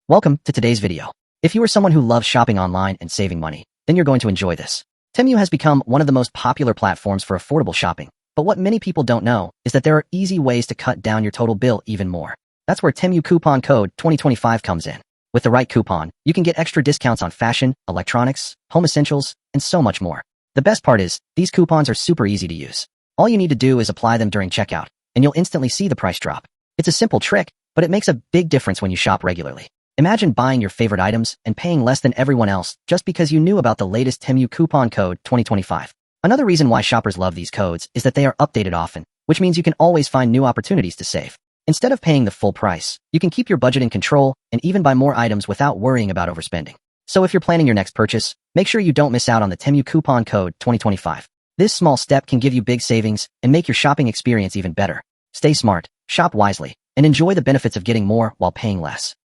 Welcome to today's video. If you are someone who loves shopping online and saving money, then you're going to enjoy this. Temu has become one of the most popular platforms for affordable shopping, but what many people don't know is that there are easy ways to cut down your total bill even more. That's where Temu coupon code 2025 comes in. With the right coupon, you can get extra discounts on fashion, electronics, home essentials, and so much more. The best part is, these coupons are super easy to use. All you need to do is apply them during checkout, and you'll instantly see the price drop. It's a simple trick, but it makes a big difference when you shop regularly. Imagine buying your favorite items and paying less than everyone else just because you knew about the latest Temu coupon code 2025. Another reason why shoppers love these codes is that they are updated often, which means you can always find new opportunities to save. Instead of paying the full price, you can keep your budget in control and even buy more items without worrying about overspending. So if you're planning your next purchase, make sure you don't miss out on the Temu coupon code 2025. This small step can give you big savings and make your shopping experience even better. Stay smart, shop wisely, and enjoy the benefits of getting more while paying less.